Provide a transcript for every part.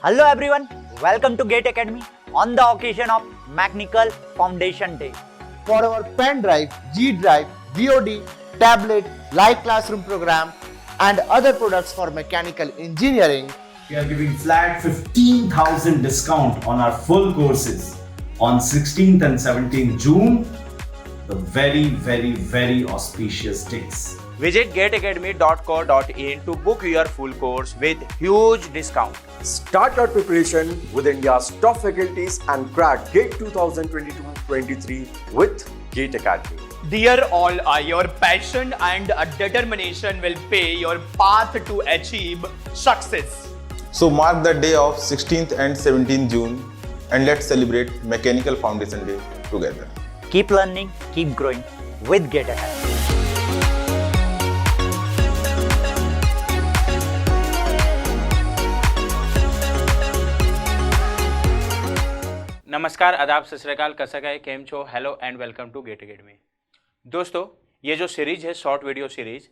Hello everyone, welcome to Gate Academy on the occasion of Mechanical Foundation Day. For our pen drive, G drive, VOD, tablet, live classroom program, and other products for mechanical engineering, We are giving flat 15,000 discount on our full courses on 16th and 17th June, the very auspicious days. Visit gateacademy.co.in to book your full course with huge discount. Start your preparation with India's top faculties and crack GATE 2022-23 with GATE Academy. Dear all, your passion and determination will pay your path to achieve success. So mark the day of 16th and 17th June and let's celebrate Mechanical Foundation Day together. Keep learning, keep growing with Gate Academy. नमस्कार, आदाब, सत श्री अकाल, कैसा है, केम छो, hello and welcome to Gate Academy. दोस्तों, ये जो सीरीज है शॉर्ट वीडियो सीरीज,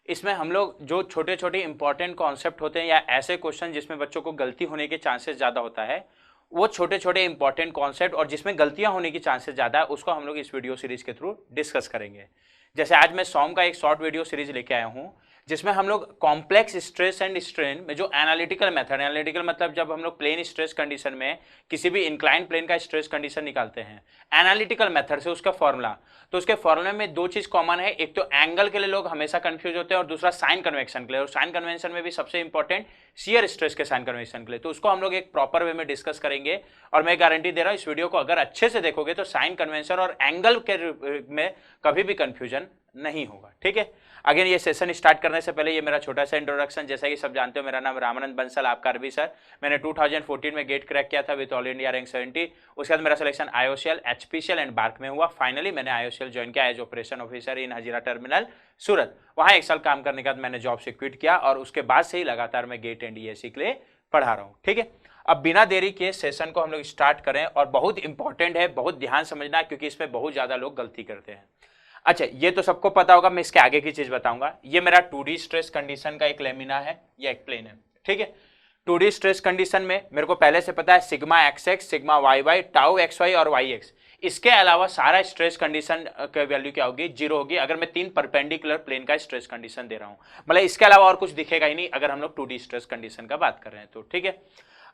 इसमें हम लोग जो छोटे छोटे इंपॉर्टेंट कॉन्सेप्ट होते हैं या ऐसे क्वेश्चन जिसमें बच्चों को गलती होने के चांसेस ज़्यादा होता है, वो छोटे छोटे इंपॉर्टेंट कॉन्सेप्ट और जिसमें गलतियां होने की चांसेस ज़्यादा है, उसको हम लोग इस वीडियो सीरीज के थ्रू डिस्कस करेंगे। जैसे आज मैं सॉम का एक शॉर्ट वीडियो सीरीज लेके आया हूँ जिसमें हम लोग कॉम्प्लेक्स स्ट्रेस एंड स्ट्रेन में जो एनालिटिकल मेथड, एनालिटिकल मतलब जब हम लोग प्लेन स्ट्रेस कंडीशन में किसी भी इंक्लाइन प्लेन का स्ट्रेस कंडीशन निकालते हैं एनालिटिकल मेथड से, उसका फॉर्मूला, तो उसके फॉर्मूले में दो चीज कॉमन है। एक तो एंगल के लिए लोग हमेशा कंफ्यूज होते हैं और दूसरा साइन कन्वेक्शन के लिए, और साइन कन्वेंशन में भी सबसे इंपॉर्टेंट शियर स्ट्रेस के साइन कन्वेक्शन के लिए। तो उसको हम लोग एक प्रॉपर वे में डिस्कस करेंगे और मैं गारंटी दे रहा हूं इस वीडियो को अगर अच्छे से देखोगे तो साइन कन्वेंशन और एंगल के में कभी भी कंफ्यूजन नहीं होगा। ठीक है, अगेन ये सेशन स्टार्ट करने से पहले ये मेरा छोटा सा इंट्रोडक्शन, जैसा कि सब जानते हो मेरा नाम रामानंद बंसल, आपका अरबी सर। मैंने 2014 में गेट क्रैक किया था विद ऑल इंडिया रैंक 70। उसके बाद मेरा selection IOCL, HPCL and BARC में हुआ। फाइनली मैंने IOCL ज्वाइन किया as operation officer in Hazira terminal Surat. वहाँ एक साल काम करने के बाद मैंने जॉब से क्विट किया और उसके बाद से ही लगातार मैं गेट एंड ESE के लिए पढ़ा रहा हूँ। ठीक है, अब बिना देरी के सेशन को हम लोग स्टार्ट करें और बहुत इंपॉर्टेंट है, बहुत ध्यान समझना है क्योंकि इसमें बहुत ज़्यादा लोग गलती करते हैं। अच्छा, ये तो सबको पता होगा, मैं इसके आगे की चीज बताऊंगा। ये मेरा 2D स्ट्रेस कंडीशन का एक लेमिना है या एक प्लेन है। ठीक है, 2D स्ट्रेस कंडीशन में मेरे को पहले से पता है sigma XX, sigma YY, tau XY और YX। इसके अलावा सारा स्ट्रेस कंडीशन का वैल्यू क्या होगी? 0 होगी अगर मैं 3 परपेंडिकुलर प्लेन का स्ट्रेस कंडीशन दे रहा हूं। मतलब इसके अलावा और कुछ दिखेगा ही नहीं अगर हम लोग 2D स्ट्रेस कंडीशन का बात कर रहे हैं तो। ठीक है,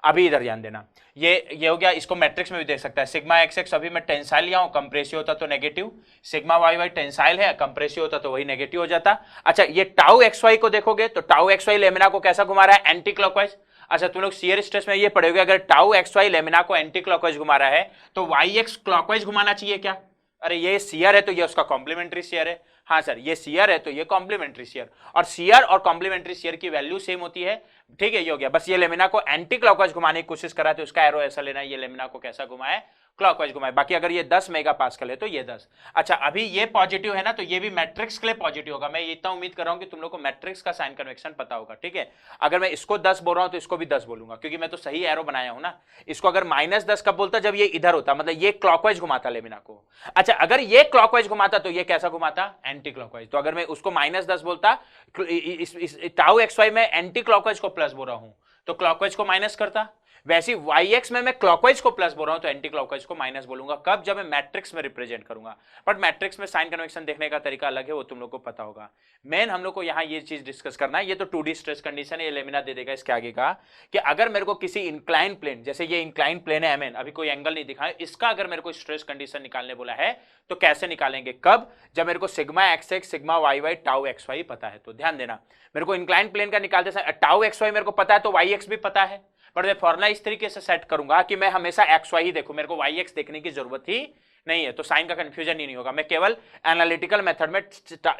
अभी इधर ध्यान देना, ये हो गया। इसको मैट्रिक्स में भी देख सकता है। सिग्मा XX अभी मैं टेंसाइल लिया हूं, कंप्रेसिव होता तो नेगेटिव। सिग्मा YY टेंसाइल है, कंप्रेसिव होता तो वही नेगेटिव हो जाता। अच्छा, ये टाउ XY को देखोगे तो टाउ XY लेमिना को कैसा घुमा रहा है? Anti clockwise. अच्छा, तुम लोग शियर स्ट्रेस में ये पढ़ोगे, अगर टाउ XY लेमिना को एंटी क्लॉकवाइज घुमा रहा है तो YX क्लॉकवाइज घुमाना चाहिए क्या? अरे ये शियर है तो ये उसका कॉम्प्लीमेंट्री शियर है। हाँ सर, ये शियर है तो ये कॉम्प्लीमेंट्री शियर, और शियर और कॉम्प्लीमेंट्री शियर की वैल्यू सेम होती है। ठीक है, ये हो गया। बस ये लेमिना को एंटी क्लॉकवाइज घुमाने की कोशिश करा तो उसका एरो ऐसा लेना है, ये लेमिना को कैसा घुमाए? क्लॉकवाइज घुमाए। बाकी अगर ये 10 मेगापास्कल है तो ये 10। अच्छा, अभी ये पॉजिटिव है ना, तो ये भी मैट्रिक्स के लिए पॉजिटिव होगा। मैं इतना उम्मीद कर रहा हूं कि तुम लोग को मैट्रिक्स का साइन कन्वेक्शन पता होगा। ठीक है, अगर मैं इसको 10 बोल रहा हूं तो इसको भी 10 बोलूंगा क्योंकि मैं तो सही एरो बनाया हूं ना। इसको अगर -10 कब बोलता? जब ये इधर होता, मतलब ये क्लॉकवाइज घुमाता लेमिना को। अच्छा, अगर ये क्लॉकवाइज घुमाता तो ये कैसा घुमाता? Anti clockwise. तो अगर मैं उसको -10 बोलता, टाउ XY में एंटी क्लॉकवाइज को प्लस बोल रहा हूं तो क्लॉकवाइज को माइनस करता। वैसे YX में मैं क्लॉकवाइज को प्लस बोल रहा हूं तो एंटी क्लॉकवाइज को माइनस बोलूंगा। कब? जब मैं मैट्रिक्स में रिप्रेजेंट करूंगा। बट मैट्रिक्स में साइन कन्वेक्शन देखने का तरीका अलग है, वो तुम लोग को पता होगा। मेन हम लोग को यहाँ ये चीज डिस्कस करना है। ये तो 2D स्ट्रेस कंडीशन है, ये लेमिना दे देगा इसके आगे का कि अगर मेरे को किसी इंक्लाइन प्लेन, जैसे ये इंक्लाइन प्लेन है MN, अभी कोई एंगल नहीं दिखा है, इसका अगर मेरे को स्ट्रेस कंडीशन निकालने बोला है तो कैसे निकालेंगे? कब? जब मेरे को sigma XX, sigma YY, tau XY पता है। तो ध्यान देना, मेरे को इंक्लाइन प्लेन का निकालते समय टाउ XY मेरे को पता है तो YX भी पता है, पर मैं फॉर्मूला इस तरीके से सेट करूंगा कि मैं हमेशा XY ही देखूं, मेरे को YX देखने की जरूरत ही नहीं है, तो साइन का कंफ्यूजन ही नहीं होगा। मैं केवल एनालिटिकल मेथड में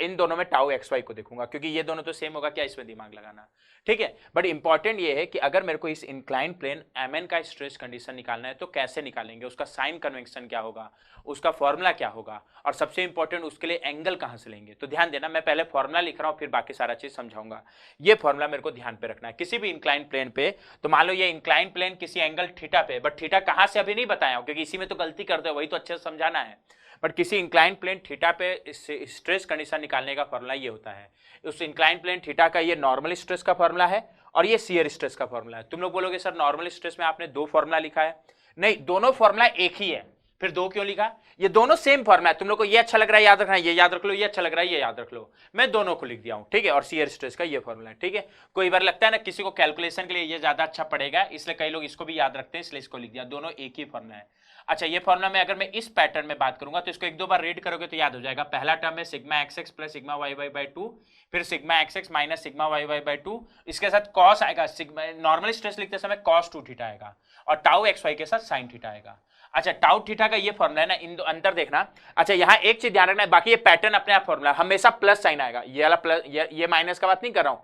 इन दोनों में टाउ XY को देखूंगा क्योंकि ये दोनों तो सेम होगा, क्या इसमें दिमाग लगाना। ठीक है, बट इंपॉर्टेंट ये है कि अगर मेरे को इस इंक्लाइन प्लेन MN का स्ट्रेस कंडीशन निकालना है तो कैसे निकालेंगे, उसका साइन कन्वेक्शन क्या होगा, उसका फॉर्मूला क्या होगा, और सबसे इंपॉर्टेंट उसके लिए एंगल कहां से लेंगे। तो ध्यान देना, मैं पहले फॉर्मूला लिख रहा हूं फिर बाकी सारा चीज समझाऊंगा। ये फॉर्मूला मेरे को ध्यान पे रखना है किसी भी इंक्लाइन प्लेन पे। तो मान लो ये इंक्लाइन प्लेन किसी एंगल थीटा पे, बट थीटा कहां से अभी नहीं बताया हूं क्योंकि इसी में तो गलती करते हो, वही तो अच्छे से समझाना है। बट किसी इंक्लाइन प्लेन थीटा पे स्ट्रेस कंडीशन निकालने का फॉर्मूला ये होता है। उस इंक्लाइन प्लेन थीटा का ये नॉर्मल स्ट्रेस का फॉर्मूला है और ये शियर स्ट्रेस का फॉर्मूला है। तुम लोग बोलोगे सर नॉर्मल स्ट्रेस में आपने 2 फॉर्मूला लिखा है। नहीं, दोनों फॉर्मूला एक ही है, फिर 2 क्यों लिखा? ये दोनों सेम फॉर्मूला है। तुम लोग को ये अच्छा लग रहा है याद रखना, ये याद रख लो, ये अच्छा लग रहा है ये याद रख लो, मैं दोनों को लिख दिया हूं, ठीक है। और शियर स्ट्रेस का ये फॉर्मूला है, ठीक है। कोई बार लगता है ना किसी को कैलकुलेशन के लिए ये ज्यादा अच्छा पड़ेगा, इसलिए कई लोग इसको भी याद रखते हैं, इसलिए इसको लिख दिया। दोनों एक ही फॉर्मूला है। अच्छा, ये फॉर्मूला में अगर मैं इस पैटर्न में बात करूंगा तो इसको 1-2 बार रीड करोगे तो याद हो जाएगा। पहला टर्म है sigma x plus sigma y 2, फिर sigma x minus sigma y 2, इसके साथ कॉस आएगा, सिग्मा नॉर्मल स्ट्रेस लिखते समय कॉस 2 थीटा आएगा, और टाउ एक्स वाई के साथ साइन थीटा आएगा। अच्छा, टाउ थीटा का ये फॉर्मूला है ना, इन दो अंतर देखना। अच्छा, यहाँ एक चीज ध्यान रखना है, बाकी ये पैटर्न अपने आप फॉर्मूला हमेशा प्लस साइन आएगा। ये वाला प्लस, ये माइनस का बात नहीं कर रहा हूं,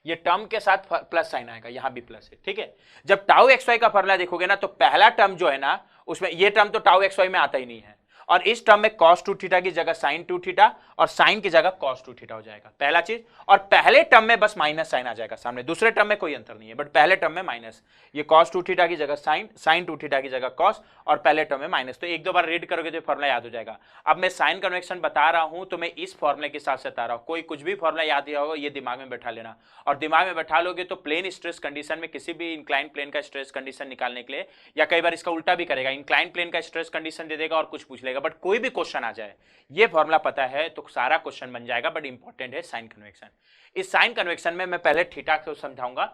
ये टर्म के साथ प्लस साइन आएगा, यहां भी प्लस है, ठीक है। जब टाउ एक्स वाई का फॉर्मूला देखोगे ना तो पहला टर्म जो है ना उसमें ये टर्म तो टाउ एक्स वाई में आता ही नहीं है, और इस टर्म में cos 2 थीटा की जगह sin 2 थीटा और sin की जगह cos 2 थीटा हो जाएगा, पहला चीज। और पहले टर्म में बस माइनस साइन आ जाएगा सामने, दूसरे टर्म में कोई अंतर नहीं है, बट पहले टर्म में माइनस, ये cos 2 थीटा की जगह sin 2 थीटा की जगह cos, और पहले टर्म में माइनस। तो 1-2 बार रीड करोगे तो फॉर्मूला याद हो जाएगा। अब मैं साइन कन्वेक्शन बता रहा हूं तो मैं इस फॉर्मूले के साथ बता रहा हूं, कोई कुछ भी फॉर्मूला याद दिया होगा ये दिमाग में बैठा लेना, और दिमाग में बैठा लोगे तो प्लेन स्ट्रेस कंडीशन में किसी भी इंक्लाइन प्लेन का स्ट्रेस कंडीशन निकालने के लिए, या कई बार इसका उल्टा भी करेगा, इंक्लाइन प्लेन का स्ट्रेस कंडीशन दे देगा और कुछ पूछ लेगा, बट कोई भी क्वेश्चन आ जाए ये फॉर्मूला पता है तो सारा क्वेश्चन बन जाएगा। बट इंपॉर्टेंट है साइन कन्वेक्शन। इस साइन कन्वेक्शन में मैं पहले थीटा को समझाऊंगा,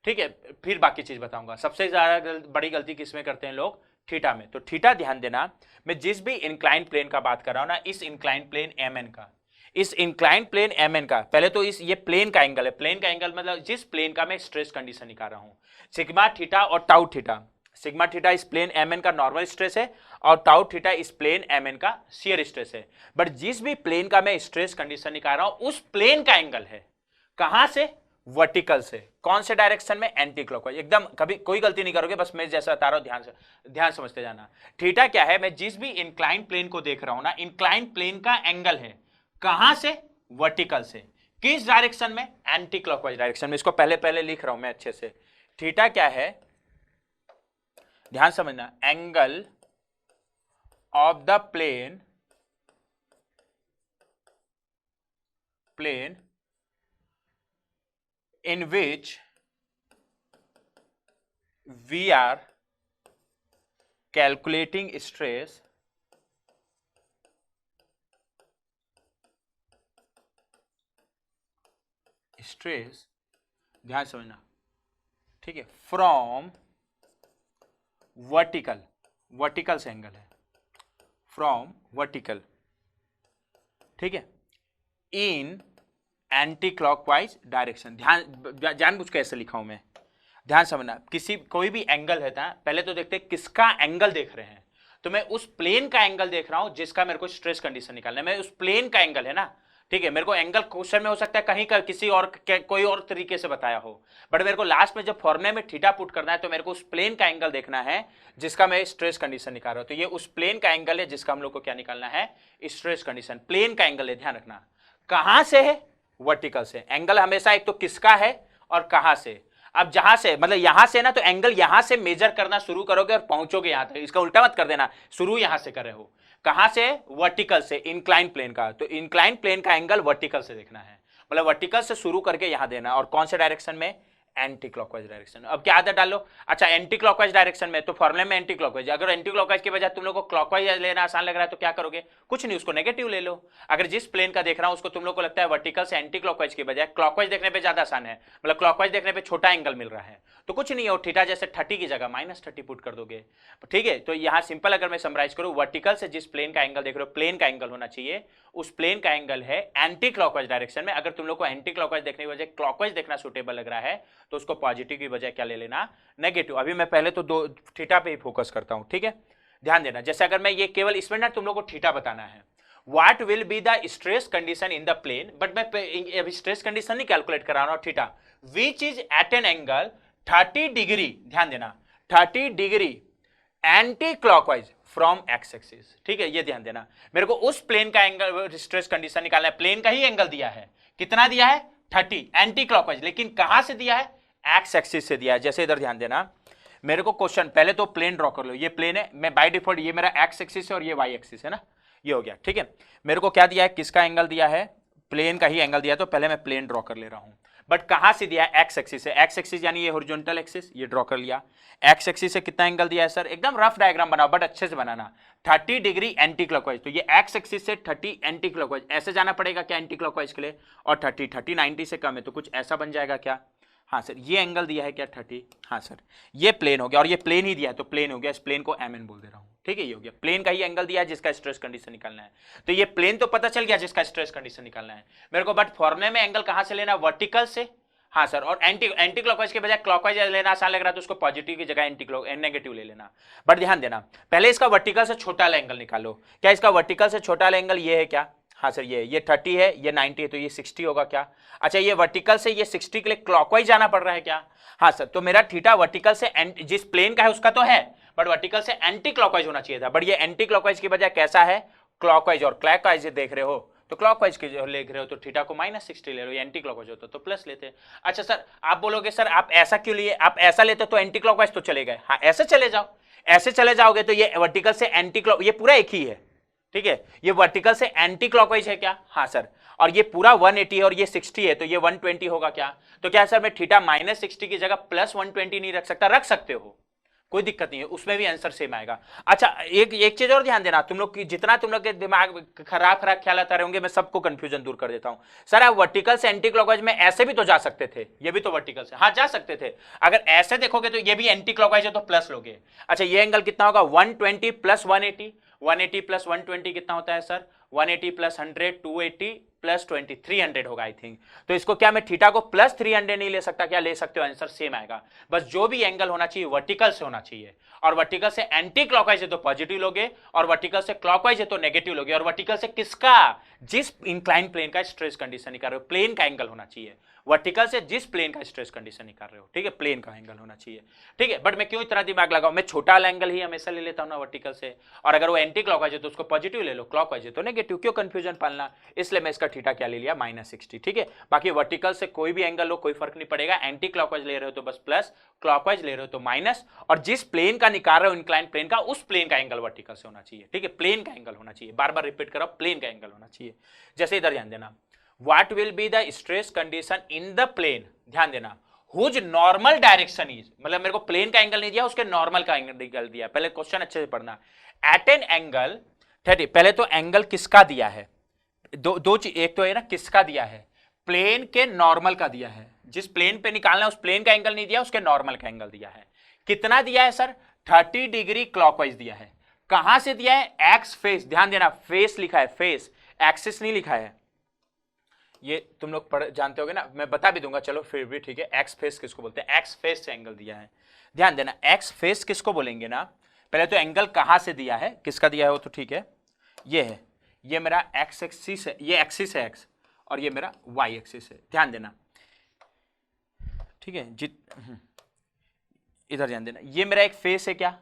ठीक है, फिर बाकी चीज बताऊंगा। सबसे ज्यादा बड़ी गलती किसमें करते हैं लोग? थीटा में। तो थीटा ध्यान देना, मैं जिस भी इंक्लाइन प्लेन का बात कर रहा हूं ना, इस इंक्लाइन प्लेन एमएन का, इस इंक्लाइन प्लेन एमएन का, पहले तो इस ये प्लेन का एंगल है, प्लेन का एंगल मतलब जिस प्लेन का मैं स्ट्रेस कंडीशन निकाल रहा हूं, सिग्मा थीटा और टाउ थीटा। सिग्मा थीटा इस प्लेन एमएन का नॉर्मल स्ट्रेस है और टाउ थीटा इस प्लेन एमएन का शियर स्ट्रेस है। बट जिस भी प्लेन का मैं स्ट्रेस कंडीशन निकाल रहा हूं उस प्लेन का एंगल है कहां से? वर्टिकल से। कौन से डायरेक्शन में? Anti clockwise. एकदम कभी कोई गलती नहीं करोगे, बस मैं जैसा बता रहा हूं ध्यान समझते जाना। थीटा क्या है? मैं जिस भी इंक्लाइन प्लेन को देख रहा हूं ना, इंक्लाइन प्लेन का एंगल है कहां से? वर्टिकल से। किस डायरेक्शन में? एंटी क्लॉकवाइज डायरेक्शन में। इसको पहले लिख रहा हूं मैं अच्छे से। थीटा क्या है? ध्यान समझना, angle of the plane in which we are calculating stress ध्यान समझना, ठीक है, फ्रॉम वर्टिकल से एंगल है, फ्रॉम वर्टिकल, ठीक है, इन एंटी क्लॉकवाइज डायरेक्शन। जानबूझ के ऐसे लिखा हूं मैं, ध्यान समझना। कोई भी एंगल है ना, पहले तो देखते हैं किसका एंगल देख रहे हैं। तो मैं उस प्लेन का एंगल देख रहा हूं जिसका मेरे को स्ट्रेस कंडीशन निकालना है। मैं उस प्लेन का एंगल है ना, ठीक है। मेरे को एंगल क्वेश्चन में हो सकता है कहीं का किसी और कोई और तरीके से बताया हो, बट मेरे को लास्ट में जब फॉर्मूले में थीटा पुट करना है तो मेरे को उस प्लेन का एंगल देखना है जिसका मैं स्ट्रेस कंडीशन निकाल रहा हूं। तो ये उस प्लेन का एंगल है जिसका हम लोग को क्या निकालना है? Stress condition. प्लेन का एंगल है, ध्यान रखना। कहां से है? वर्टिकल से। एंगल हमेशा एक तो किसका है और कहां से। अब जहां से मतलब यहां से ना, तो एंगल यहां से मेजर करना शुरू करोगे और पहुंचोगे यहां तक। इसका उल्टा मत कर देना, शुरू यहां से कर रहे हो। कहां से? वर्टिकल से, इंक्लाइन प्लेन का। तो इंक्लाइन प्लेन का एंगल वर्टिकल से देखना है, मतलब वर्टिकल से शुरू करके यहां देना। और कौन से डायरेक्शन में? Anti clockwise direction. अब क्या आदत डालो? अच्छा, एंटी क्लॉकवाइज डायरेक्शन में, तो फॉर्मूले में एंटी क्लॉकवाइज। अगर एंटी क्लॉकवाइज के बजाय तुम लोग को क्लॉकवाइज लेना आसान लग रहा है तो क्या करोगे? कुछ नहीं, उसको नेगेटिव ले लो। अगर जिस प्लेन का देख रहा हूं उसको तुम लोग को लगता है वर्टिकल से एंटी क्लॉकवाइज के बजाय क्लॉकवाइज देखने पे ज्यादा आसान है, मतलब क्लॉकवाइज देखने पे छोटा एंगल मिल रहा है, तो कुछ नहीं हो, थीटा जैसे 30 की जगह -30 पुट कर दोगे, ठीक है। तो यहां सिंपल अगर मैं समराइज करूं, वर्टिकल से जिस प्लेन का एंगल देख रहे हो, प्लेन का एंगल होना चाहिए, उस प्लेन का एंगल है एंटी क्लॉकवाइज डायरेक्शन में। अगर तुम लोग को एंटी क्लॉकवाइज देखने की बजाय क्लॉकवाइज देखना सुटेबल लग रहा है तो उसको पॉजिटिव की बजाय क्या ले लेना? नेगेटिव। अभी मैं पहले तो दो थीटा पे ही फोकस करता हूं, ठीक है, ध्यान देना। जैसे अगर मैं ये केवल इसमें ना तुम लोग को थीटा बताना है, what will be the stress condition in the plane, but मैं स्ट्रेस कंडीशन नहीं कैलकुलेट करा रहा हूं, theta which is at an angle 30 degree, ध्यान देना, 30 degree anti clockwise from x axis, ठीक है, ये ध्यान देना। मेरे को उस प्लेन का एंगल स्ट्रेस कंडीशन निकालना है, प्लेन का ही एंगल दिया है, कितना दिया है? 30 एंटी क्लॉकवाइज, लेकिन कहां से दिया है? एक्स एक्सिस से दिया है। जैसे इधर ध्यान देना, मेरे को क्वेश्चन, पहले तो प्लेन ड्रॉ कर लो, ये प्लेन है, मैं बाय डिफॉल्ट ये मेरा एक्स एक्सिस है और ये वाई एक्सिस है ना, ये हो गया, ठीक है। मेरे को क्या दिया है? किसका एंगल दिया है? प्लेन का ही एंगल दिया है, तो पहले मैं प्लेन ड्रॉ कर ले रहा हूं। बट कहां से दिया है? एक्स एक्सिस से। एक्स एक्सिस यानी ये हॉरिजॉन्टल एक्सिस, ये ड्रॉ कर लिया। एक्स एक्सिस से कितना एंगल दिया है सर? एकदम रफ डायग्राम बनाओ बट अच्छे से बनाना, 30 डिग्री एंटी क्लॉकवाइज। तो ये एक्स एक्सिस से 30 एंटी क्लॉकवाइज, ऐसे जाना पड़ेगा क्या एंटी क्लॉकवाइज के लिए? और 30 90 से कम है तो कुछ ऐसा बन जाएगा क्या? हाँ सर, ये एंगल दिया है क्या 30? हाँ सर, ये प्लेन हो गया और ये प्लेन ही दिया है तो प्लेन हो गया, इस प्लेन को एमएन बोल दे रहा हूँ, ठीक है। ये हो गया प्लेन का ही एंगल दिया है जिसका स्ट्रेस कंडीशन निकालना है। तो ये प्लेन तो पता चल गया जिसका स्ट्रेस कंडीशन निकालना है मेरे को, बट फॉर्मूले में एंगल कहां से लेना? वर्टिकल से। हाँ सर, और एंटी क्लॉकवाइज के बजाय क्लॉकवाइज लेना आसान लग रहा है तो उसको पॉजिटिव की जगह नेगेटिव ले लेना। बट ध्यान देना, पहले इसका वर्टिकल से छोटा वाला एंगल निकालो। क्या इसका वर्टिकल से छोटा वाला एंगल ये है क्या? हाँ सर, ये 30 है, ये 90 है तो ये 60 होगा क्या? अच्छा, ये वर्टिकल से ये 60 के लिए क्लॉकवाइज जाना पड़ रहा है क्या? हाँ सर, तो मेरा थीटा वर्टिकल से जिस प्लेन का है उसका तो है, बट वर्टिकल से एंटी क्लॉकवाइज होना चाहिए था। बट ये एंटी क्लॉकवाइज की बजाय कैसा है? क्लॉकवाइज। और क्लॉकवाइज देख रहे हो तो क्लॉकवाइज के जो लिख रहे हो तो थीटा को -60 ले रहे हो, एंटी क्लॉकवाइज होता तो प्लस लेते। अच्छा सर, आप बोलोगे सर आप ऐसा क्यों लिए? आप ऐसा लेते तो एंटी क्लॉकवाइज तो चले गए। हाँ, ऐसे चले जाओ, ऐसे चले जाओगे तो ये वर्टिकल से एंटी क्लॉक, ये पूरा एक ही है, ठीक है। ये वर्टिकल से एंटी क्लॉकवाइज है क्या? हाँ सर, और ये पूरा 180 है और ये 60 है तो ये 120 होगा क्या? तो क्या सर मैं थीटा -60 की जगह +120 नहीं रख सकता? रख सकते हो, कोई दिक्कत नहीं है, उसमें भी आंसर सेम आएगा। अच्छा, एक चीज और ध्यान देना, तुम लोग की जितना तुम लोग के दिमाग खराब ख्याल आते रहेंगे मैं सबको कंफ्यूजन दूर कर देता हूं। सर आप वर्टिकल से एंटी क्लॉकवाइज में ऐसे भी तो जा सकते थे, ये भी तो वर्टिकल से, हाँ जा सकते थे। अगर ऐसे देखोगे तो ये भी एंटी क्लॉकवाइज है तो प्लस लोगे। अच्छा, ये एंगल कितना होगा? 120 + 180, 180 + 120 कितना होता है सर? 180 + 100 280 + 20 300 होगा आई थिंक। तो इसको क्या मैं थीटा को +300 नहीं ले सकता? क्या ले सकते हो? आंसर सेम आएगा। बस जो भी एंगल होना चाहिए वर्टिकल से होना चाहिए, और वर्टिकल से एंटी क्लॉकवाइज है तो पॉजिटिव लोगे, और वर्टिकल से क्लॉकवाइज है तो नेगेटिव लोगे। और वर्टिकल से किसका? जिस इंक्लाइन प्लेन का स्ट्रेस कंडीशन निकाल रहे हो, प्लेन का एंगल होना चाहिए। वर्टिकल से जिस प्लेन का स्ट्रेस कंडीशन निकाल रहे हो, ठीक है, प्लेन का एंगल होना चाहिए, ठीक है। बट मैं क्यों इतना दिमाग लगाऊं? मैं छोटा वाला एंगल ही हमेशा ले लेता हूं ना वर्टिकल से, और अगर वो एंटी क्लॉकवाइज है तो उसको पॉजिटिव ले लो, क्लॉकवाइज है तो नेगेटिव। क्यों कंफ्यूजन पालना? इसलिए मैं इसका थीटा क्या ले लिया? -60, ठीक है। बाकी वर्टिकल से कोई भी एंगल लो कोई फर्क नहीं पड़ेगा, एंटी क्लॉकवाइज ले रहे हो तो बस प्लस, क्लॉकवाइज ले रहे हो तो माइनस, और जिस प्लेन का निकाल रहे हो इंक्लाइन प्लेन का, उस प्लेन का एंगल वर्टिकल से होना चाहिए, ठीक है। प्लेन का एंगल होना चाहिए, बार बार रिपीट करो, प्लेन का एंगल होना चाहिए। जैसे इधर ध्यान देना, what will be the stress condition in the plane, ध्यान देना, हुज नॉर्मल डायरेक्शन इज, मतलब मेरे को प्लेन का एंगल नहीं दिया, उसके नॉर्मल का एंगल दिया। पहले क्वेश्चन अच्छे से पढ़ना। एट एन एंगल 30, पहले तो एंगल किसका दिया है? दो चीज, एक तो है ना किसका दिया है, प्लेन के नॉर्मल का दिया है। जिस प्लेन पे निकालना है उस प्लेन का एंगल नहीं दिया, उसके नॉर्मल का एंगल दिया है। कितना दिया है सर? 30 डिग्री क्लॉकवाइज दिया है। कहां से दिया है? एक्स फेस, ध्यान देना, फेस लिखा है, फेस, एक्सिस नहीं लिखा है। ये तुम लोग जानते होगे ना, मैं बता भी दूंगा, चलो फिर भी ठीक है। एक्स फेस किसको बोलते हैं? एक्स फेस से एंगल दिया है, ध्यान देना। एक्स फेस किसको बोलेंगे ना, पहले तो एंगल कहां से दिया है, किसका दिया है वो तो ठीक है, ये है, ये मेरा एक्स एक्सिस है, ये एक्सिस है एक्स, और ये मेरा वाई एक्सिस है, ध्यान देना, ठीक है। इधर ध्यान देना, ये मेरा एक फेस है क्या?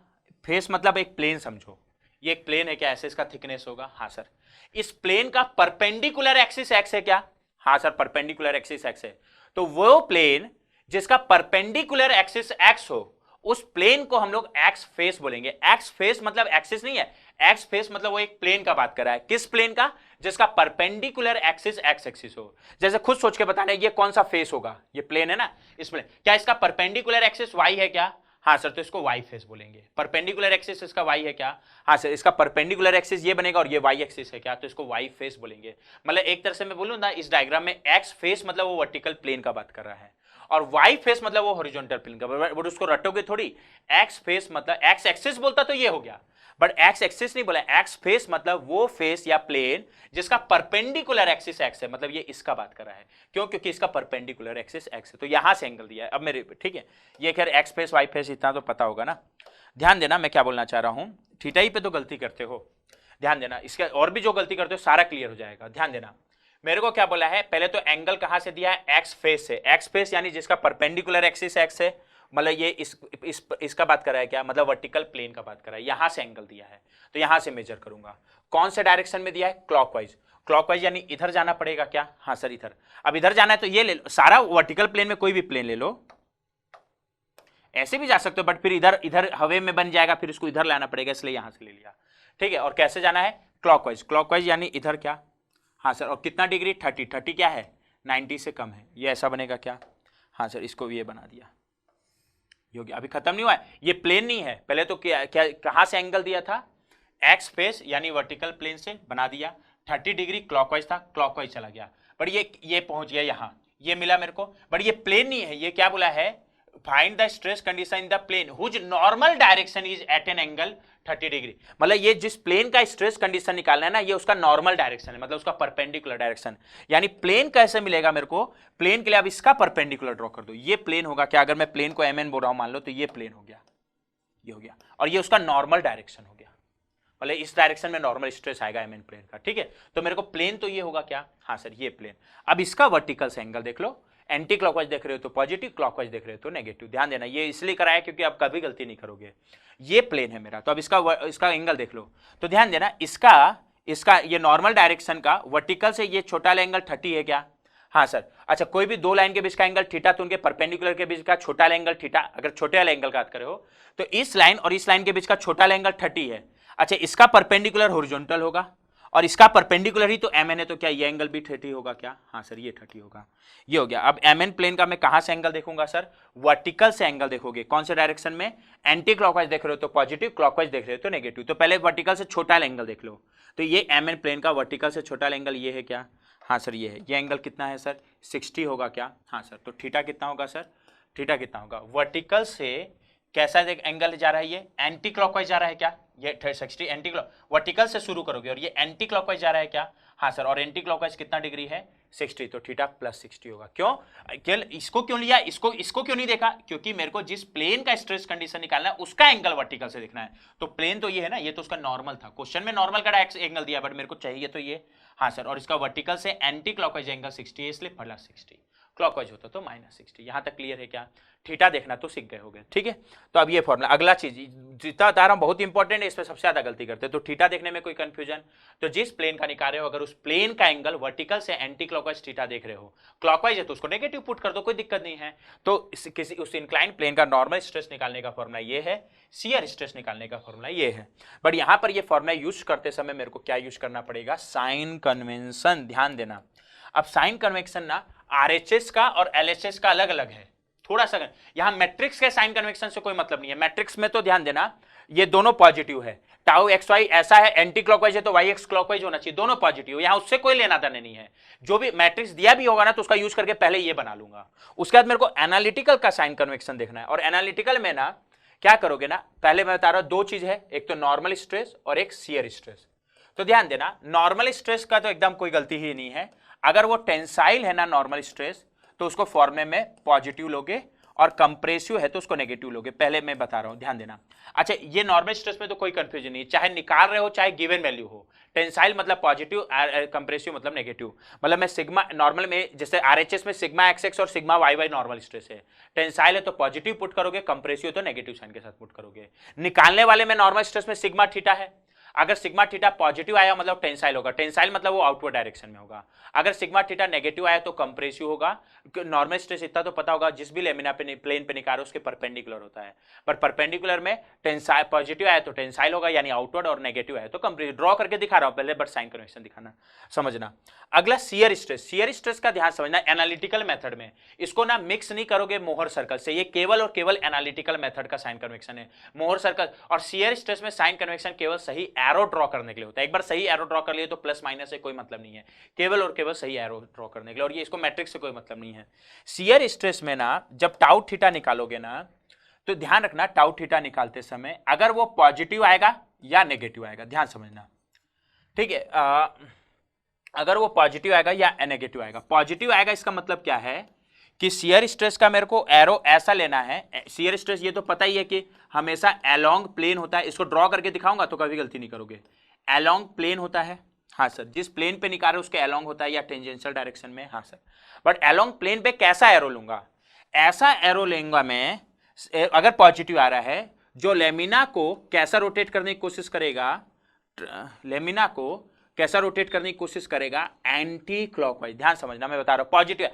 फेस मतलब एक प्लेन समझो, ये एक प्लेन है क्या? ऐसे इसका थिकनेस होगा, हाँ सर। इस प्लेन का परपेंडिकुलर एक्सिस एक्स है क्या? हाँ सर, परपेंडिकुलर एक्सिस एक्स है। तो वो प्लेन जिसका परपेंडिकुलर एक्सिस एक्स हो, उस प्लेन को हम लोग एक्स फेस बोलेंगे। एक्स फेस मतलब एक्सिस नहीं है, एक्स फेस मतलब वो एक प्लेन का बात कर रहा है। किस प्लेन का? जिसका परपेंडिकुलर एक्सिस एक्स एक्सिस हो। जैसे खुद सोच के बताना ये कौन सा फेस होगा, ये प्लेन है ना, इस प्लेन, क्या इसका परपेंडिकुलर एक्सिस वाई है क्या? हाँ सर, तो इसको वाई फेस बोलेंगे। परपेंडिकुलर एक्सिस इसका वाई है क्या? हाँ सर, इसका परपेंडिकुलर एक्सिस ये बनेगा और ये वाई एक्सिस है क्या? तो इसको वाई फेस बोलेंगे। मतलब एक तरह से मैं बोलूँ ना, इस डायग्राम में एक्स फेस मतलब वो वर्टिकल प्लेन का बात कर रहा है, और वाई फेस मतलब वो हॉरिजॉन्टल प्लेन का। बट उसको रटोगे थोड़ी, एक्स फेस मतलब एक्स एक्सिस बोलता तो ये हो गया, बट एक्स एक्सिस नहीं बोला, एक्स फेस मतलब वो फेस या प्लेन जिसका परपेंडिकुलर एक्सिस एक्स है, मतलब ये इसका बात कर रहा है। क्यों? क्योंकि इसका परपेंडिकुलर एक्सिस एक्स है, तो यहां से एंगल दिया है। अब मेरे ठीक है, ये खैर एक्स फेस वाई फेस इतना तो पता होगा ना। ध्यान देना मैं क्या बोलना चाह रहा हूं, थीटा ही पे तो गलती करते हो, ध्यान देना, इसके और भी जो गलती करते हो सारा क्लियर हो जाएगा। ध्यान देना, मेरे को क्या बोला है, पहले तो एंगल कहां से दिया है? एक्स फेस से। एक्स फेस यानी जिसका परपेंडिकुलर एक्सिस एक्स है, मतलब ये इसका बात कर रहा है क्या? मतलब वर्टिकल प्लेन का बात कर रहा है। यहां से एंगल दिया है तो यहां से मेजर करूंगा। कौन से डायरेक्शन में दिया है? क्लॉकवाइज। क्लॉकवाइज यानी इधर जाना पड़ेगा क्या? हाँ सर, इधर। अब इधर जाना है तो ये ले लो, सारा वर्टिकल प्लेन में कोई भी प्लेन ले लो, ऐसे भी जा सकते हो, बट फिर इधर इधर हवे में बन जाएगा, फिर इसको इधर लाना पड़ेगा, इसलिए यहां से ले लिया, ठीक है। और कैसे जाना है? क्लॉकवाइज। क्लॉकवाइज यानी इधर क्या? हाँ सर, और कितना डिग्री? 30। 30 क्या है? 90 से कम है, ये ऐसा बनेगा क्या? हाँ सर, इसको ये बना दिया, ये हो गया। अभी खत्म नहीं हुआ है, ये प्लेन नहीं है, पहले तो क्या क्या कहाँ से एंगल दिया था? एक्स फेस यानी वर्टिकल प्लेन से बना दिया, 30 डिग्री क्लॉकवाइज था, क्लॉकवाइज चला गया, बट ये पहुंच गया यहाँ, ये मिला मेरे को, बट ये प्लेन नहीं है। ये क्या बोला है? Find the stress condition in the plane whose normal direction is at an angle 30 degree. मतलब ये जिस प्लेन का स्ट्रेस कंडीशन निकालना है ना, ये उसका नॉर्मल डायरेक्शन है, मतलब उसका परपेंडिकुलर डायरेक्शन। यानी प्लेन कैसे मिलेगा मेरे को? प्लेन के लिए अब इसका परपेंडिकुलर ड्रॉ कर दो। ये प्लेन होगा क्या? अगर मैं प्लेन को एम एन बोल रहा हूं मान लो, तो ये प्लेन हो गया, ये हो गया, और ये उसका नॉर्मल डायरेक्शन हो गया, मतलब इस डायरेक्शन में नॉर्मल स्ट्रेस आएगा एम एन प्लेन का। ठीक है, तो मेरे को प्लेन तो ये होगा क्या? हाँ सर, ये प्लेन। अब इसका वर्टिकल से एंगल देख लो, एंटी क्लॉकवाइज देख रहे हो तो पॉजिटिव, क्लॉकवाइज देख रहे हो तो नेगेटिव। ध्यान देना, ये इसलिए कराया क्योंकि आप कभी गलती नहीं करोगे। ये प्लेन है मेरा, तो अब इसका एंगल देख लो, तो ध्यान देना, इसका ये नॉर्मल डायरेक्शन का वर्टिकल से ये छोटा एंगल 30 है क्या? हाँ सर। अच्छा, कोई भी दो लाइन के बीच का एंगल थीटा, तो उनके परपेंडिकुलर के बीच का छोटा एंगल थीटा। अगर छोटे वाले एंगल का बात करे हो तो इस लाइन और इस लाइन के बीच का छोटा एंगल 30 है। अच्छा, इसका परपेंडिकुलर हॉरिजॉन्टल होगा और इसका परपेंडिकुलर ही तो एम एन है, तो क्या ये एंगल भी 30 होगा क्या? हाँ सर, ये 30 होगा, ये हो गया। अब एम एन प्लेन का मैं कहां से एंगल देखूंगा सर? वर्टिकल से एंगल देखोगे। कौन से डायरेक्शन में? एंटी क्लॉकवाइज देख रहे हो तो पॉजिटिव, क्लॉकवाइज देख रहे हो तो नेगेटिव। तो पहले वर्टिकल से छोटा एंगल देख लो, तो ये एम एन प्लेन का वर्टिकल से छोटा एंगल ये है क्या? हाँ सर, ये है। ये एंगल कितना है सर? 60 होगा क्या? हाँ सर। तो थीटा कितना होगा सर? थीटा कितना होगा? वर्टिकल से कैसा एंगल जा रहा है? ये एंटी क्लॉकवाइज जा रहा है क्या? ये 60 एंटी क्लॉक वर्टिकल से शुरू करोगे और ये एंटी क्लॉकवाइज जा रहा है क्या? हाँ सर। और एंटी क्लॉकवाइज कितना डिग्री है? 60। तो थीटा प्लस 60 होगा। क्यों? इसको क्यों लिया? इसको क्यों नहीं देखा? क्योंकि मेरे को जिस प्लेन का स्ट्रेस कंडीशन निकालना है उसका एंगल वर्टिकल से देखना है। तो प्लेन तो ये है ना, ये तो उसका नॉर्मल था, क्वेश्चन में नॉर्मल का एंगल दिया, बट मेरे को चाहिए तो ये। हाँ सर। और इसका वर्टिकल से एंटी क्लॉकवाइज एंगल 60 है, इसलिए प्लस 60, क्लॉकवाइज होता तो माइनस 60। यहां तक क्लियर है क्या? थीटा देखना तो सीख गए होगे। ठीक है, तो अब ये फॉर्मूला। अगला चीज जितना बता रहा हूं बहुत इंपॉर्टेंट है, इसमें सबसे ज्यादा गलती करते हैं। तो थीटा देखने में कोई कंफ्यूजन? तो जिस प्लेन का निकाल रहे हो, अगर उस प्लेन का एंगल वर्टिकल से एंटी क्लॉकवाइज थीटा देख रहे हो, क्लॉकवाइज है तो उसको नेगेटिव पुट कर दो, कोई दिक्कत नहीं है। तो किसी उस इंक्लाइन प्लेन का नॉर्मल स्ट्रेस निकालने का फॉर्मूला ये है, शियर स्ट्रेस निकालने का फॉर्मूला ये है। बट यहां पर ये फॉर्मूला यूज करते समय मेरे को क्या यूज करना पड़ेगा? Sign convention. ध्यान देना, अब साइन कन्वेंशन ना आरएचएस का और एलएचएस का अलग अलग है, थोड़ा सा। यहां मैट्रिक्स के साइन कन्वेंशन से कोई मतलब नहीं है। मैट्रिक्स में तो ध्यान देना, ये दोनों पॉजिटिव है, टाउ एक्स वाई ऐसा है, एंटी क्लॉकवाइज है तो वाई एक्स क्लॉकवाइज होना चाहिए, दोनों पॉजिटिव। यहां उससे कोई लेना देना नहीं है। जो भी मैट्रिक्स दिया भी होगा ना, तो उसका यूज करके पहले ये बना लूंगा। उसके बाद मेरे को एनालिटिकल का साइन कन्वेंशन देखना है। और एनालिटिकल में ना क्या करोगे ना, पहले मैं बता रहा हूं दो चीज है, एक तो नॉर्मल स्ट्रेस और एक शियर स्ट्रेस। तो ध्यान देना, नॉर्मल स्ट्रेस का तो एकदम कोई गलती ही नहीं है। अगर वो टेंसाइल है ना नॉर्मल स्ट्रेस, तो उसको फॉर्मे में पॉजिटिव लोगे, और कंप्रेसिव है तो उसको नेगेटिव लोगे। पहले मैं बता रहा हूं, ध्यान देना। अच्छा, ये नॉर्मल स्ट्रेस में तो कोई कंफ्यूजन नहीं, चाहे निकाल रहे हो चाहे गिवन वैल्यू हो। टेंसाइल मतलब पॉजिटिव, कंप्रेसिव मतलब नेगेटिव। मतलब मैं सिग्मा नॉर्मल में, जैसे आरएचएस में सिग्मा एक्स और sigma y y normal stress है। टेंसाइल है तो पॉजिटिव पुट करोगे, कंप्रेसिव तो नेगेटिव साइन के साथ पुट करोगे। निकालने वाले में नॉर्मल स्ट्रेस में सिग्मा थीटा है। अगर सिग्मा थीटा पॉजिटिव आया मतलब टेंसाइल होगा, टेंसाइल मतलब वो आउटवर्ड डायरेक्शन में होगा। अगर सिग्मा थीटा नेगेटिव आया तो कंप्रेसिव होगा। नॉर्मल स्ट्रेस इतना तो पता होगा, जिस भी लेमिना पे प्लेन पे निकालो उसके परपेंडिकुलर होता है। पर परपेंडिकुलर में टेंसाइल पॉजिटिव आया तो टेंसाइल होगा यानी आउटवर्ड, और नेगेटिव आया तो कंप्रेसिव। ड्रॉ करके दिखा रहा हूं पहले, बट साइन कन्वेंशन दिखाना समझना। अगला शियर स्ट्रेस। शियर स्ट्रेस का ध्यान समझना, एनालिटिकल मेथड में इसको ना मिक्स नहीं करोगे मोहर सर्कल से। ये केवल और केवल एनालिटिकल मेथड का साइन कन्वेंशन है। मोहर सर्कल और शियर स्ट्रेस में साइन कन्वेंशन केवल सही एरो ड्रॉ करने के लिए होता है। एक बार सही एरो ड्रॉ कर लिए तो प्लस माइनस से कोई मतलब नहीं है, केवल और केवल सही एरो ड्रॉ करने के लिए। और ये इसको मैट्रिक्स से कोई मतलब नहीं है। शियर स्ट्रेस में ना जब टाउ थीटा निकालोगे ना, तो ध्यान रखना टाउ थीटा निकालते समय अगर वो पॉजिटिव आएगा या नेगेटिव आएगा, ध्यान समझना। ठीक है, अगर वो पॉजिटिव आएगा या नेगेटिव आएगा। पॉजिटिव आएगा इसका मतलब क्या है कि शियर स्ट्रेस का मेरे को एरो ऐसा लेना है। शियर स्ट्रेस ये तो पता ही है कि हमेशा अलोंग प्लेन होता है। इसको ड्रॉ करके दिखाऊंगा तो कभी गलती नहीं करोगे। अलोंग प्लेन होता है, हाँ सर। जिस प्लेन पे निकाल रहे उसके अलोंग होता है या टेंजेंशियल डायरेक्शन में, हाँ सर। बट अलोंग प्लेन पे कैसा एरो लूंगा? ऐसा एरो लेंगे मैं, अगर पॉजिटिव आ रहा है, जो लेमिना को कैसा रोटेट करने की कोशिश करेगा, लेमिना को कैसा रोटेट करने की कोशिश करेगा, एंटी क्लॉकवाइज। ध्यान समझना, मैं बता रहा हूं पॉजिटिव।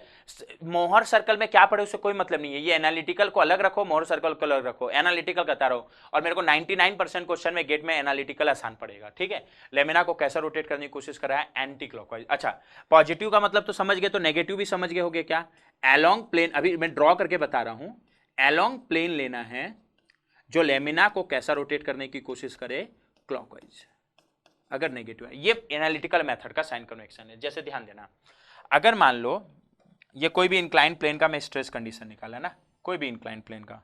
मोहर सर्कल में क्या पढ़े उससे कोई मतलब नहीं है, ये एनालिटिकल को अलग रखो, मोहर सर्कल को अलग रखो, एनालिटिकल करता रहो। और मेरे को 99% क्वेश्चन में गेट में एनालिटिकल आसान पड़ेगा, ठीक है। लेमिना को कैसा रोटेट करने की कोशिश कर रहा है, एंटी क्लॉकवाइज। अच्छा, पॉजिटिव का मतलब तो समझ गए, तो नेगेटिव भी समझ गए होगे क्या, एलोंग प्लेन। अभी मैं ड्रॉ करके बता रहा हूं, एलोंग प्लेन लेना है जो लेमिना को कैसा रोटेट करने की कोशिश करे, क्लॉकवाइज। अगर नेगेटिव है, ये एनालिटिकल मेथड का साइन कन्वेक्शन है। जैसे ध्यान देना, अगर मान लो ये कोई भी इंक्लाइन प्लेन का मैं स्ट्रेस कंडीशन निकाला ना, कोई भी इंक्लाइन प्लेन का,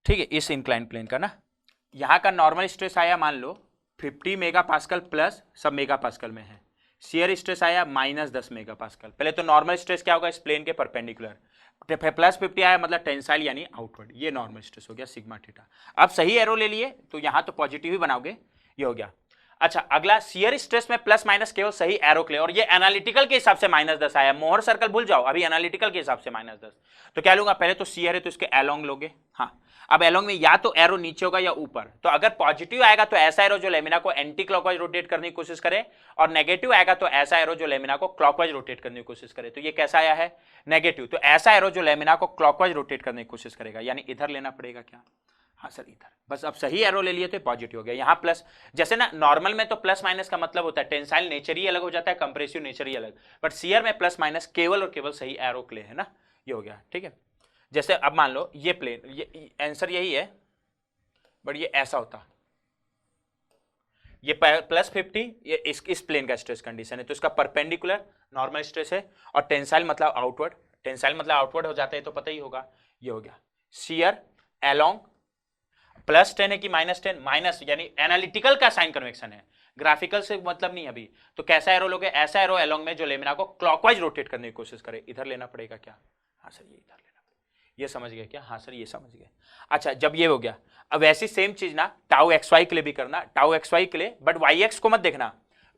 ठीक है, इस इंक्लाइन प्लेन का ना, यहां का नॉर्मल स्ट्रेस आया मान लो 50 मेगापास्कल प्लस सब मेगापास्कल में है, शियर स्ट्रेस आया -10 मेगापास्कल। पहले तो नॉर्मल स्ट्रेस क्या होगा, इस प्लेन के परपेंडिकुलर, प्लस 50 आया मतलब टेंसाइल यानी आउटवर्ड, ये नॉर्मल स्ट्रेस हो गया सिग्मा थीटा। अब सही एरो ले लिए तो यहां तो पॉजिटिव ही बनाओगे, ये हो गया। अच्छा, अगला शियर स्ट्रेस में प्लस माइनस केवल सही एरो के लिए, और ये एनालिटिकल के हिसाब से -10 आया, मोहर सर्कल भूल जाओ, अभी एनालिटिकल के हिसाब से -10। तो क्या लूंगा, पहले तो शियर है तो इसके एलोंग लोगे। हाँ, अब एलोंग में या तो एरो नीचे होगा या ऊपर, तो अगर पॉजिटिव आएगा तो ऐसा एरो जो लेमिना को एंटी क्लॉकवाइज रोटेट करने की कोशिश करे, और नेगेटिव आएगा तो ऐसा एरो जो लेमिना को क्लॉकवाइज रोटेट करने की कोशिश करे। तो ये कैसा आया है, नेगेटिव, तो ऐसा एरो जो लेमिना को क्लॉकवाइज रोटेट करने की कोशिश करेगा, यानी इधर लेना पड़ेगा क्या, हाँ सर इधर। बस अब सही एरो ले लिए तो पॉजिटिव हो गया। यहाँ प्लस, जैसे ना नॉर्मल में तो प्लस माइनस का मतलब होता है टेंसाइल नेचर ही अलग हो जाता है, कंप्रेसिव नेचर ही अलग, बट शियर में प्लस माइनस केवल और केवल सही एरो के लिए है ना, ये हो गया, ठीक है। जैसे अब मान लो ये प्लेन, ये आंसर यही है, बट ये ऐसा होता, ये +50, ये इस प्लेन का स्ट्रेस कंडीशन है, तो इसका परपेंडिकुलर नॉर्मल स्ट्रेस है, और टेंसाइल मतलब आउटवर्ड, टेंसाइल मतलब आउटवर्ड हो जाता है तो पता ही होगा, ये हो गया। शियर एलोंग +10 है कि -10, माइनस यानी एनालिटिकल का साइन कन्वेक्शन है, ग्राफिकल से मतलब नहीं अभी। तो कैसा एरो लोगे, ऐसा एरो एलोंग में जो लेमिना को क्लॉकवाइज रोटेट करने की कोशिश करे, इधर लेना पड़ेगा क्या, हाँ सर ये इधर लेना पड़ेगा, ये समझ गए क्या, हाँ सर ये समझ गए। अच्छा, जब ये हो गया, अब ऐसी सेम चीज ना टाउ XY के लिए भी करना, टाउ XY के लिए, बट YX को मत देखना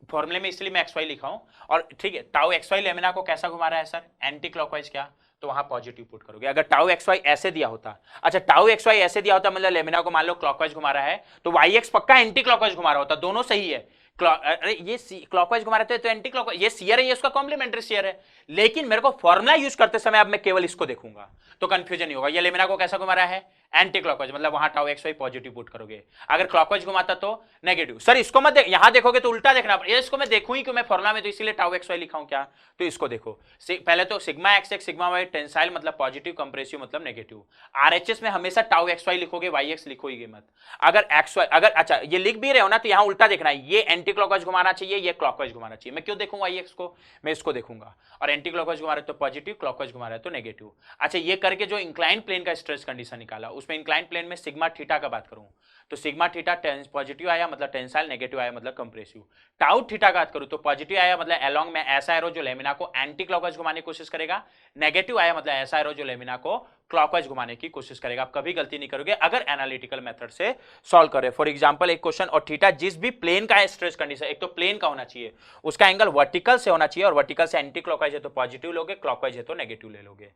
फॉर्मूले में, इसलिए मैं XY लिखा हूं। और ठीक है, टाउ XY लेमिना को कैसा घुमा रहा है सर, एंटी क्लॉकवाइज, क्या, तो वहां पॉजिटिव पुट करोगे। अगर टाउ XY ऐसे दिया होता, अच्छा टाउ XY ऐसे दिया होता मतलब लेमिना को मान लो क्लॉकवाइज घुमा रहा है, तो YX पक्का एंटी क्लॉकवाइज घुमा रहा होता, दोनों सही है। अरे ये क्लॉकवाइज घुमा रहे थे तो एंटी क्लॉकवाइज, ये शियर है, ये उसका कॉम्प्लीमेंट्री शियर है, लेकिन मेरे को फॉर्मूला यूज करते समय अब मैं केवल इसको देखूंगा तो कंफ्यूजन नहीं होगा। ये लेमिना को कैसा घुमा रहा है, एंटी क्लॉकवाइज, मतलब वहां टाउ XY पॉजिटिव पुट करोगे। अगर क्लॉकवाइज घुमाता तो नेगेटिव। सर इसको मत यहां देखोगे तो उल्टा देखना, इसको मैं देखूं ही क्यों, मैं फॉर्मूला में तो इसीलिए टाउ XY लिखा हूं क्या, तो इसको देखो। पहले तो sigma XX sigma Y tensile मतलब पॉजिटिव, कंप्रेसिव मतलब नेगेटिव। RHS में हमेशा टाउ XY लिखोगे, YX लिखोगे मत। अगर XY, अगर अच्छा ये लिख भी रहे हो ना तो यहां उल्टा देखना है, ये एंटी क्लॉकवाइज घुमाना चाहिए, ये क्लॉकवाइज घुमाना चाहिए। मैं क्यों देखूंगा YX को, मैं इसको देखूंगा। और एंटी क्लॉकवाइज घुमा रहे तो पॉजिटिव, क्लॉकवाइज घुमा रहे तो नेगेटिव। अच्छा, ये करके जो इंक्लाइन प्लेन का स्ट्रेस कंडीशन निकाला, उसमें इंक्लाइन प्लेन में सिग्मा थीटा का बात करूं तो सिग्मा थीटा पॉजिटिव आया मतलब टेंसाइल, नेगेटिव आया मतलब कंप्रेसिव। टाउ थीटा का बात करूं तो पॉजिटिव आया मतलब एलोंग में ऐसा एरो जो लेमिना को एंटी क्लॉकवाइज घुमाने की कोशिश करेगा, नेगेटिव आया मतलब ऐसा एरो जो लेमिना को क्लॉकवाइज घुमाने की कोशिश करेगा। आप कभी गलती नहीं करोगे अगर एनालिटिकल मेथड से सॉल्व करें। फॉर एग्जांपल एक क्वेश्चन, और थीटा जिस भी प्लेन का स्ट्रेस कंडीशन, एक तो प्लेन का होना चाहिए, उसका एंगल वर्टिकल से होना चाहिए, और वर्टिकल से एंटी क्लॉकवाइज है तो पॉजिटिव लोगे, क्लॉकवाइज है तो नेगेटिव ले लोगे।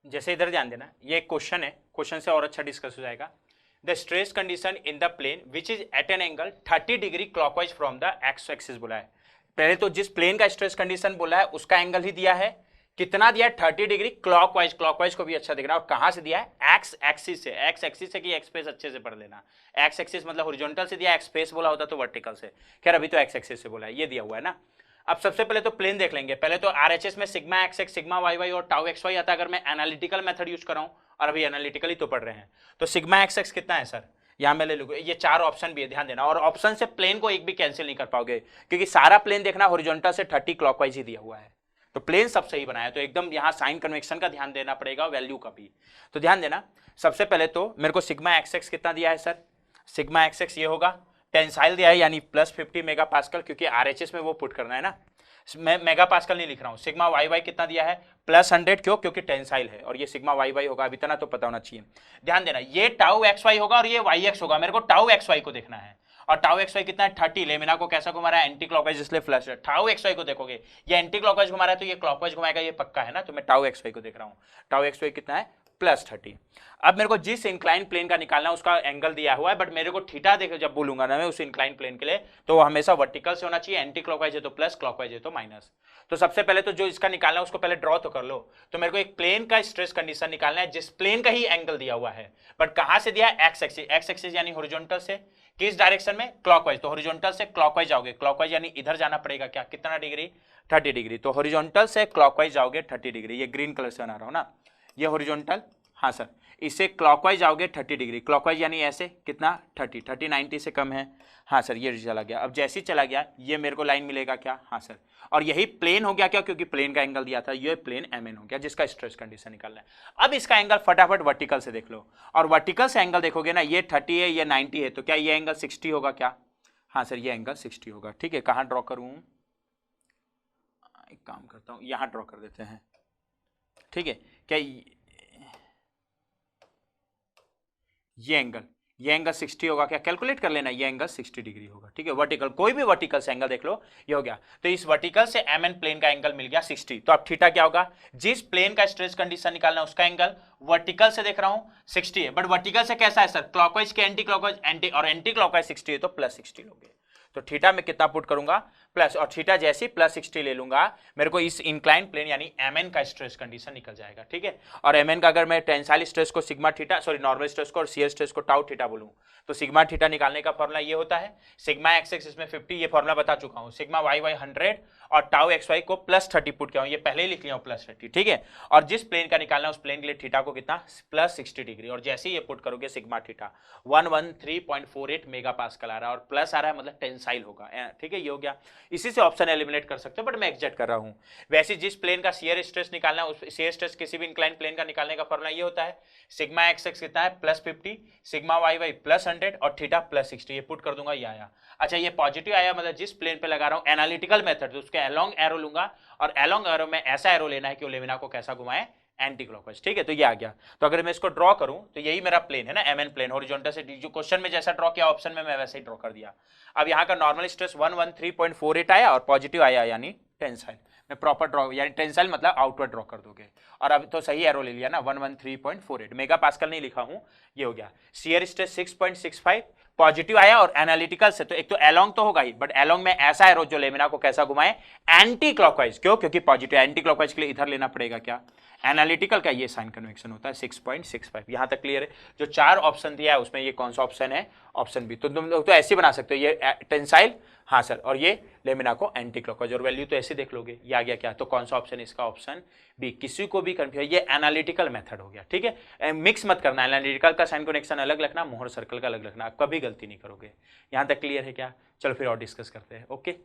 जैसे इधर ध्यान देना, ये एक क्वेश्चन है, क्वेश्चन से और अच्छा डिस्कस हो जाएगा। The stress condition in the plane which is at an angle 30 degree clockwise from the x axis बोला है। पहले तो जिस प्लेन का स्ट्रेस कंडीशन बोला है उसका एंगल ही दिया है, कितना दिया है 30 डिग्री क्लॉकवाइज, क्लॉकवाइज को भी अच्छा देखना, और कहां से दिया है, एक्स एक्सिस से। एक्स एक्सिस से कि एक्स स्पेस अच्छे से पढ़ लेना, एक्स एक्सिस मतलब हॉरिजॉन्टल से दिया, एक्स स्पेस बोला होता तो वर्टिकल से, खैर अभी तो एक्स एक्सिस से बोला है, ये दिया हुआ है ना। अब सबसे पहले तो प्लेन देख लेंगे। पहले तो RHS में सिग्मा XX सिग्मा YY और टाउ XY आता है अगर मैं एनालिटिकल मेथड यूज कर रहा हूं, और अभी एनालिटिकल ही तो पढ़ रहे हैं। तो सिग्मा XX कितना है सर, यहां मैं ले लूंगा, ये 4 ऑप्शन भी है, ध्यान देना। और ऑप्शन से प्लेन को एक भी कैंसिल नहीं कर पाओगे क्योंकि सारा प्लेन देखना हॉरिजॉन्टल से 30 क्लॉकवाइज ही दिया हुआ है, तो प्लेन सब सही बनाया, तो एकदम यहां साइन कन्वेक्शन का ध्यान देना पड़ेगा, वैल्यू का भी। तो ध्यान देना, सबसे पहले तो मेरे को सिग्मा XX कितना दिया है सर, सिग्मा XX ये होगा, टेंसाइल दिया है यानी +50 मेगापास्कल, क्योंकि RHS में वो पुट करना है ना, मैं मेगापास्कल नहीं लिख रहा हूं। सिग्मा YY कितना दिया है +100, क्यों, क्योंकि टेंसाइल है, और ये सिग्मा YY होगा, अब इतना तो पता होना चाहिए। ध्यान देना, ये टाउ XY होगा और ये YX होगा, मेरे को टाउ XY को देखना है, और टाउ XY कितना है 30। लेमिना को कैसा घुमा रहा है, एंटी क्लॉकवाइज, इसलिए फ्लश है। टाउ XY को देखोगे, ये एंटी क्लॉकवाइज घुमा रहा है तो ये क्लॉकवाइज घुमाएगा, ये पक्का है ना, तो मैं टाउ XY को देख रहा हूं। टाउ XY कितना है +30। अब मेरे को जिस इंक्लाइन प्लेन का निकालना है उसका एंगल दिया हुआ है, बट मेरे को थीटा देखो जब बोलूंगा ना मैं उस इंक्लाइन प्लेन के लिए, तो वो हमेशा वर्टिकल से होना चाहिए, एंटी क्लॉकवाइज है तो प्लस, क्लॉकवाइज है तो माइनस। तो सबसे पहले तो जो इसका निकालना है उसको पहले ड्रॉ तो कर लो। तो मेरे को एक प्लेन का स्ट्रेस कंडीशन निकालना है जिस प्लेन का ही एंगल दिया हुआ है, बट कहां से दिया है? X axis. एक्स एक्सिस यानी हॉरिजॉन्टल से, किस डायरेक्शन में? क्लॉकवाइज। तो हॉरिजॉन्टल से क्लॉकवाइज जाओगे, क्लॉकवाइज यानी इधर जाना पड़ेगा, क्या कितना डिग्री? 30 डिग्री। तो हॉरिजॉन्टल से क्लॉकवाइज जाओगे 30 डिग्री, ये ग्रीन कलर से बना रहा हूं ना, ये हॉरिजॉन्टल, हाँ सर, इससे क्लॉकवाइज जाओगे 30 डिग्री, क्लॉकवाइज यानी ऐसे कितना? 30, 90 से कम है, हाँ सर, ये चला गया। अब जैसे ही चला गया ये मेरे को लाइन मिलेगा क्या? हाँ सर, और यही प्लेन हो गया क्या? क्योंकि प्लेन का एंगल दिया था, ये प्लेन MN हो गया जिसका स्ट्रेस कंडीशन निकालना है। अब इसका एंगल फटाफट वर्टिकल से देख लो, और वर्टिकल से एंगल देखोगे ना, ये 30 है, ये 90 है, तो क्या ये एंगल 60 होगा क्या? हाँ सर, ये एंगल 60 होगा। ठीक है, कहाँ ड्रॉ करूँ? एक काम करता हूँ, यहाँ ड्रॉ कर देते हैं। ठीक है, क्या ये एंगल 60 होगा क्या? कैलकुलेट कर लेना, ये एंगल 60 डिग्री होगा। ठीक है, वर्टिकल, कोई भी वर्टिकल से एंगल देख लो, ये हो गया। तो इस वर्टिकल से MN प्लेन का एंगल मिल गया 60। तो अब थीटा क्या होगा? जिस प्लेन का स्ट्रेस कंडीशन निकालना है उसका एंगल वर्टिकल से देख रहा हूं 60 है, बट वर्टिकल से कैसा है सर? क्लॉकवाइज के एंटी क्लॉकवाइज, एंटी क्लॉकवाइज 60 है तो +60 लोगे। तो थीटा में कितना पुट करूंगा? प्लस, और थीटा जैसे ही +60 ले लूंगा मेरे को इस इंक्लाइन प्लेन यानी MN का स्ट्रेस कंडीशन निकल जाएगा। ठीक है, और MN का अगर मैं टेंसाइल स्ट्रेस को sigma theta, sorry normal stress को और शियर स्ट्रेस को टाउ थीटा बोलूं, तो सिग्मा थीटा निकालने का फॉर्मूला ये होता है, सिग्मा XX इसमें 50, ये फॉर्मूला बता चुका हूं, सिग्मा YY 100 और टाउ XY को +30 पुट किया हूं, ये पहले ही लिख लिया हूं +30। ठीक है, और जिस प्लेन का निकालना है उस प्लेन के लिए थीटा को कितना? +60 डिग्री, और जैसे ही ये पुट करोगे सिग्मा थीटा 113.48 मेगापास्कल आ रहा है, और प्लस आ रहा है मतलब टेंसाइल होगा। ठीक है, ये हो गया। इसी से ऑप्शन एलिमिनेट कर सकते हो, बट मैं एग्जैक्ट कर रहा हूं। वैसे जिस प्लेन का शियर स्ट्रेस निकालना है, उस शियर स्ट्रेस किसी भी इंक्लाइन प्लेन का निकालने का फॉर्मूला ये होता है, सिग्मा XX कितना है? +50, सिग्मा YY +100 और थीटा +60। ये पुट कर दूंगा, ये आया। अच्छा, ये पॉजिटिव आया, मतलब जिस प्लेन पे लगा रहा हूं एनालिटिकल मेथड, तो उसके अलोंग एरो लूंगा, और अलोंग एरो में ऐसा एरो लेना है कि वो लेमिना को कैसा घुमाए? Anti clockwise. ठीक है, तो ये आ गया। तो अगर मैं इसको ड्रॉ करूं तो यही मेरा प्लेन है ना, MN प्लेन, हॉरिजॉन्टल से जो क्वेश्चन में जैसा ड्रॉ किया ऑप्शन में मैं वैसे ही ड्रॉ कर दिया। अब यहाँ का नॉर्मल स्ट्रेस 113.48 आया और पॉजिटिव आया यानी टेंसाइल। मैं प्रॉपर ड्रॉ, यानी टेंसाइल मतलब आउटवर्ड ड्रॉ कर दोगे, और अब तो सही एरो ले लिया ना, 113.48 मेगा पास्कल नहीं लिखा हूं, ये हो गया। शियर स्ट्रेस 6.65 पॉजिटिव आया, और एनालिटिकल से तो एक तो एलोंग तो होगा ही, बट एलोंग में ऐसा एरो जो लेमिना को कैसा घुमाए? Anti clockwise. क्यों? क्योंकि पॉजिटिव, एंटी क्लॉकवाइज के लिए इधर लेना पड़ेगा क्या? एनालिटिकल का ये साइन कन्वेक्शन होता है 6.65। यहां तक क्लियर है? जो 4 ऑप्शन दिया है उसमें ये कौन सा ऑप्शन है? Option B. तो तुम लोग तो ऐसे बना सकते हो, ये टेंसाइल, हाँ सर, और ये लेमिना को एंटी क्लॉकवाइज, और वैल्यू तो ऐसे देख लोगे, ये आ गया क्या? तो कौन सा ऑप्शन? इसका ऑप्शन बी। किसी को भी कंफ्यूज, ये एनालिटिकल मेथड हो गया। ठीक है, मिक्स मत करना, एनालिटिकल का साइन कनेक्शन अलग रखना, मोहर सर्कल का अलग रखना, आप कभी गलती नहीं करोगे। यहां तक क्लियर है क्या? चलो फिर और डिस्कस करते हैं। ओके।